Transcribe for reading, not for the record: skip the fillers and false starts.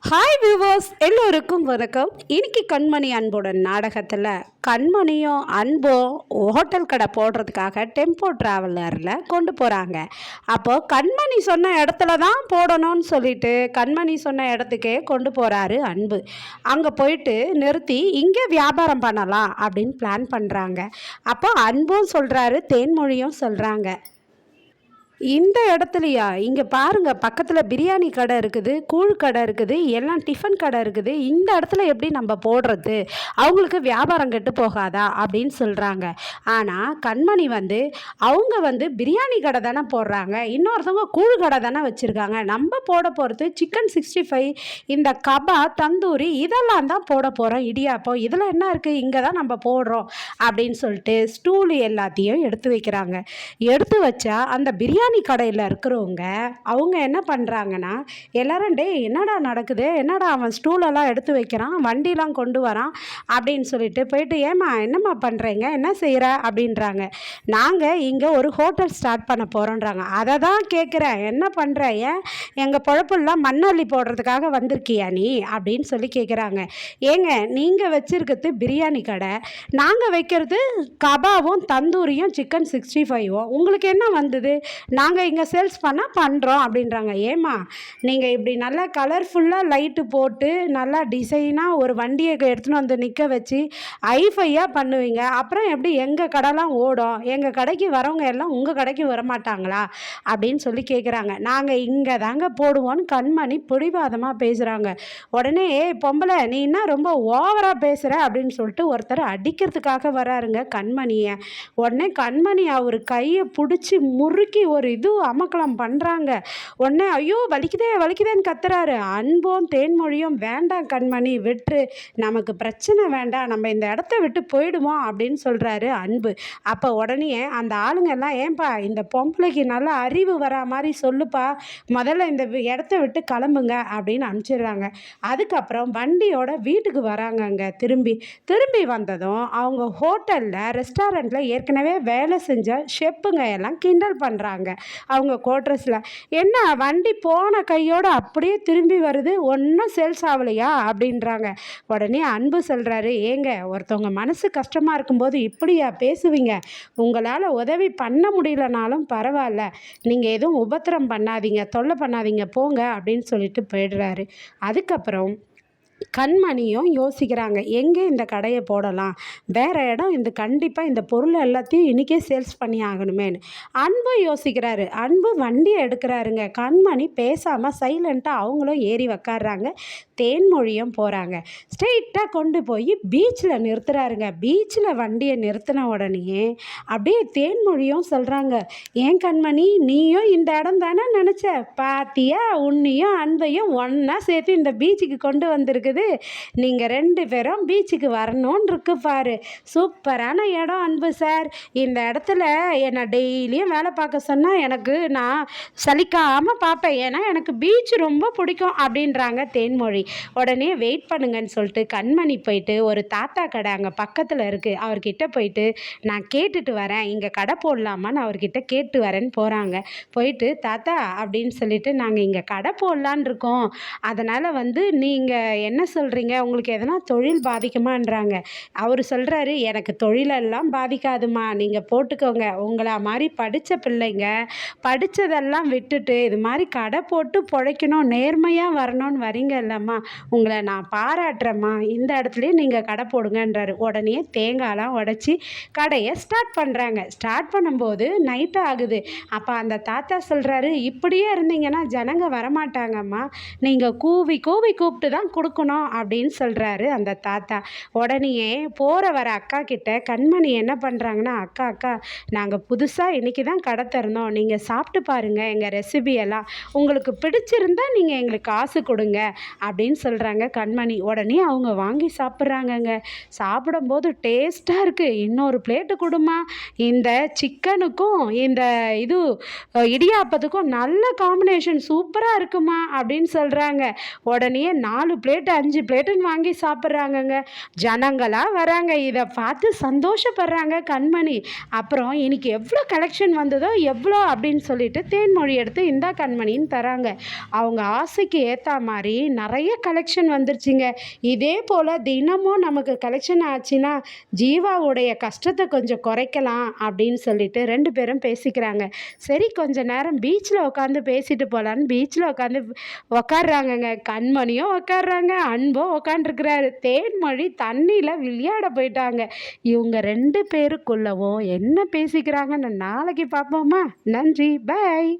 Hi viewers, எல்லோருக்கும் வணக்கம். இன்னைக்கு கண்மணி அன்போட நாடகத்தில் கண்மணியும் அன்பும் ஹோட்டல் கடை போடுறதுக்காக டெம்போ ட்ராவலரில் கொண்டு போகிறாங்க. அப்போது கண்மணி சொன்ன இடத்துல தான் போடணும்னு சொல்லிட்டு கண்மணி சொன்ன இடத்துக்கே கொண்டு போகிறாரு அன்பு. அங்கே போயிட்டு நிறுத்தி இங்கே வியாபாரம் பண்ணலாம் அப்படின்னு பிளான் பண்ணுறாங்க. அப்போ அன்பும் சொல்கிறாரு, தேன்மொழியும் சொல்கிறாங்க, இந்த இடத்துலையா, இங்கே பாருங்கள், பக்கத்தில் பிரியாணி கடை இருக்குது, கூழ் கடை இருக்குது, எல்லாம் டிஃபன் கடை இருக்குது. இந்த இடத்துல எப்படி நம்ம போடுறது? அவங்களுக்கு வியாபாரம் கெட்டு போகாதா அப்படின்னு சொல்கிறாங்க. ஆனால் கண்மணி அவங்க பிரியாணி கடை தானே போடுறாங்க, இன்னொருத்தவங்க கூழ் கடை தானே வச்சுருக்காங்க. நம்ம போட போகிறது சிக்கன் 65, இந்த கபாப், தந்தூரி இதெல்லாம் தான் போட போகிறோம், இடியாப்பம், இதில் என்ன இருக்குது, இங்கே தான் நம்ம போடுறோம் அப்படின்னு சொல்லிட்டு ஸ்டூல் எல்லாத்தையும் எடுத்து வைக்கிறாங்க. எடுத்து வச்சா அந்த பிரியாணி கடையில் இருக்கிறவங்க அவங்க என்ன பண்ணுறாங்கன்னா, எல்லாரும் டே என்னடா நடக்குது, என்னடா அவன் ஸ்டூலெல்லாம் எடுத்து வைக்கிறான், வண்டிலாம் கொண்டு வரான் அப்படின்னு சொல்லிட்டு போயிட்டு, ஏம்மா என்னம்மா பண்ணுறீங்க, என்ன செய்கிற அப்படின்றாங்க. நாங்கள் இங்கே ஒரு ஹோட்டல் ஸ்டார்ட் பண்ண போகிறோன்றாங்க. அதை தான் கேட்குறேன், என்ன பண்ணுற, ஏன் எங்கள் பொழப்பெல்லாம் மண்ணள்ளி போடுறதுக்காக வந்திருக்கியா நீ அப்படின்னு சொல்லி கேட்குறாங்க. ஏங்க, நீங்கள் வச்சுருக்கிறது பிரியாணி கடை, நாங்கள் வைக்கிறது கபாவும் தந்தூரியும் சிக்கன் 65வும், உங்களுக்கு என்ன வந்தது, நாங்கள் இங்கே சேல்ஸ் பண்ணால் பண்ணுறோம் அப்படின்றாங்க. ஏம்மா நீங்கள் இப்படி நல்லா கலர்ஃபுல்லாக லைட்டு போட்டு நல்லா டிசைனாக ஒரு வண்டியை எடுத்துன்னு வந்து நிற்க வச்சு ஐஃபையாக பண்ணுவீங்க, அப்புறம் எப்படி எங்கள் கடைலாம் ஓடும், எங்கள் கடைக்கு வரவங்க எல்லாம் உங்கள் கடைக்கு வரமாட்டாங்களா அப்படின்னு சொல்லி கேட்குறாங்க. நாங்கள் இங்கே தாங்க போடுவோன்னு கண்மணி பிடிவாதமாக பேசுகிறாங்க. உடனே பொம்பளை நீ என்ன ரொம்ப ஓவராக பேசுகிற அப்படின்னு சொல்லிட்டு ஒருத்தர் அடிக்கிறதுக்காக வராருங்க கண்மணியை. உடனே கண்மணி அவர் கையை பிடிச்சி முறுக்கி ஒரு இது அமக்கலம் பண்ணுறாங்க. உடனே ஐயோ வலிக்குதேன்னு கத்துறாரு. அன்பும் தேன்மொழியும் வேண்டாம் கண்மணி விட்டு, நமக்கு பிரச்சனை வேண்டாம், நம்ம இந்த இடத்த விட்டு போயிடுவோம் அப்படின்னு சொல்கிறாரு அன்பு. அப்போ உடனே அந்த ஆளுங்க எல்லாம், ஏன்பா இந்த பொம்பளைக்கு நல்லா அறிவு வரா மாதிரி சொல்லுப்பா, முதல்ல இந்த இடத்த விட்டு கிளம்புங்க அப்படின்னு அனுப்பிச்சிடுறாங்க. அதுக்கப்புறம் வண்டியோட வீட்டுக்கு வராங்கங்க. திரும்பி வந்ததும் அவங்க ஹோட்டலில் ரெஸ்டாரண்ட்டில் ஏற்கனவே வேலை செஞ்ச ஷெப்புங்க எல்லாம் கிண்டல் பண்ணுறாங்க. அவங்க கோட்ரஸில், என்ன வண்டி போன கையோடு அப்படியே திரும்பி வருது, ஒன்றும் சேல்ஸ் ஆகலையா அப்படின்றாங்க. உடனே அன்பு சொல்கிறாரு, ஏங்க ஒருத்தவங்க மனசு கஷ்டமாக இருக்கும்போது இப்படியா பேசுவீங்க, உங்களால் உதவி பண்ண முடியலனாலும் பரவாயில்ல, நீங்கள் எதுவும் உபத்திரம் பண்ணாதீங்க, தொல்லை பண்ணாதீங்க, போங்க அப்படின்னு சொல்லிட்டு போயிடுறாரு. அதுக்கப்புறம் கண்மணியும் யோசிக்கிறாங்க, எங்கே இந்த கடையை போடலாம், வேறு இடம் இந்த கண்டிப்பாக இந்த பொருள் எல்லாத்தையும் இன்றைக்கே சேல்ஸ் பண்ணி ஆகணுமேனு அன்பு யோசிக்கிறாரு. அன்பு வண்டியை எடுக்கிறாருங்க. கண்மணி பேசாமல் சைலண்ட்டாக அவங்களும் ஏறி உக்காடுறாங்க. தேன்மொழியும் போகிறாங்க. ஸ்ட்ரெயிட்டாக கொண்டு போய் பீச்சில் நிறுத்துறாருங்க. பீச்சில் வண்டியை நிறுத்தின உடனே அப்படியே தேன்மொழியும் சொல்கிறாங்க, ஏன் கண்மணி நீயும் இந்த இடம் தானே நினச்ச, பாத்தியா, உன்னையும் அன்பையும் ஒன்றா சேர்த்து இந்த பீச்சுக்கு கொண்டு வந்திருக்குது, நீங்கள் 2 பேரும் பீச்சுக்கு வரணும்னு இருக்கு பாரு, சூப்பரான இடம் அன்பு சார், இந்த இடத்துல என்னை டெய்லியும் வேலை பார்க்க சொன்னால் நான் சலிக்காமல் பார்ப்பேன், ஏன்னா எனக்கு பீச் ரொம்ப பிடிக்கும் அப்படின்றாங்க தேன்மொழி. உடனே வெயிட் பண்ணுங்கன்னு சொல்லிட்டு கண்மணி போயிட்டு ஒரு தாத்தா கடை அங்கே பக்கத்தில் இருக்குது, அவர்கிட்ட போயிட்டு நான் கேட்டுட்டு வரேன், இங்கே கடை போடலாமான்னு அவர்கிட்ட கேட்டு வரேன்னு போகிறாங்க. போயிட்டு தாத்தா அப்படின்னு சொல்லிட்டு, நாங்கள் இங்கே கடை போடலான்னு இருக்கோம், அதனால் நீங்கள் என்ன சொல்கிறீங்க, உங்களுக்கு எதனா தொழில் பாதிக்குமான்றாங்க. அவர் சொல்கிறாரு, எனக்கு தொழிலெல்லாம் பாதிக்காதுமா, நீங்கள் போட்டுக்கோங்க, உங்களை மாதிரி படித்த பிள்ளைங்க படித்ததெல்லாம் விட்டுட்டு இது மாதிரி கடை போட்டு பிழைக்கணும், நேர்மையாக வரணும்னு வரீங்க இல்லைம்மா, உங்களை நான் பாராட்டுறேம்மா, இந்த இடத்துலையே நீங்கள் கடை போடுங்கன்றாரு. உடனே தேங்காயெலாம் உடச்சி கடையை ஸ்டார்ட் பண்ணுறாங்க. ஸ்டார்ட் பண்ணும்போது நைட்டு ஆகுது. அப்போ அந்த தாத்தா சொல்கிறாரு, இப்படியே இருந்தீங்கன்னா ஜனங்க வரமாட்டாங்கம்மா, நீங்கள் கூவி கூப்பிட்டு தான் கொடுக்கணும் அப்படின்னு சொல்கிறாரு அந்த தாத்தா. உடனே போகிற வர அக்கா கிட்ட கண்மணி என்ன பண்ணுறாங்கன்னா, அக்கா நாங்கள் புதுசாக இன்றைக்கி தான் கடை திறந்தோம், நீங்கள் சாப்பிட்டு பாருங்கள் எங்கள் ரெசிபியெல்லாம், உங்களுக்கு பிடிச்சிருந்தா நீங்கள் எங்களுக்கு காசு கொடுங்க அப்படின்னு சொல்கிறாங்க கண்மணி. உடனே அவங்க வாங்கி சாப்பிட்றாங்கங்க. சாப்பிடும்போது டேஸ்ட்டாக இருக்குது, இன்னொரு பிளேட்டு கொடுமா, இந்த சிக்கனுக்கும் இந்த இடியாப்பத்துக்கும் நல்ல காம்பினேஷன் சூப்பராக இருக்குமா அப்படின்னு சொல்கிறாங்க. உடனே 4 பிளேட்டு 5 பிளேட்டுன்னு வாங்கி சாப்பிட்றாங்கங்க. ஜனங்களாக வராங்க, இதை பார்த்து சந்தோஷப்படுறாங்க கண்மணி. அப்புறம் இன்னைக்கு எவ்வளோ கலெக்ஷன் வந்ததோ எவ்வளோ அப்படின்னு சொல்லிட்டு தேன்மொழி எடுத்து இந்தா கண்மணின்னு தராங்க. அவங்க ஆசைக்கு ஏற்ற மாதிரி நிறைய கலெக்ஷன் வந்துருச்சுங்க. இதே போல் தினமும் நமக்கு கலெக்ஷன் ஆச்சுன்னா ஜீவாவுடைய கஷ்டத்தை கொஞ்சம் குறைக்கலாம் அப்படின்னு சொல்லிட்டு 2 பேரும் பேசிக்கிறாங்க. சரி கொஞ்ச நேரம் பீச்சில் உட்காந்து பேசிட்டு போகலான்னு பீச்சில் உட்காந்து உக்காடுறாங்கங்க. கண்மணியும் உக்காடுறாங்க, அன்பும் உக்காண்டிருக்கிறாரு. தேன்மொழி தண்ணியில் விளையாட போயிட்டாங்க. இவங்க 2 பேருக்குள்ளவும் என்ன பேசிக்கிறாங்கன்னு நாளைக்கு பார்ப்போமா? நன்றி, பாய்.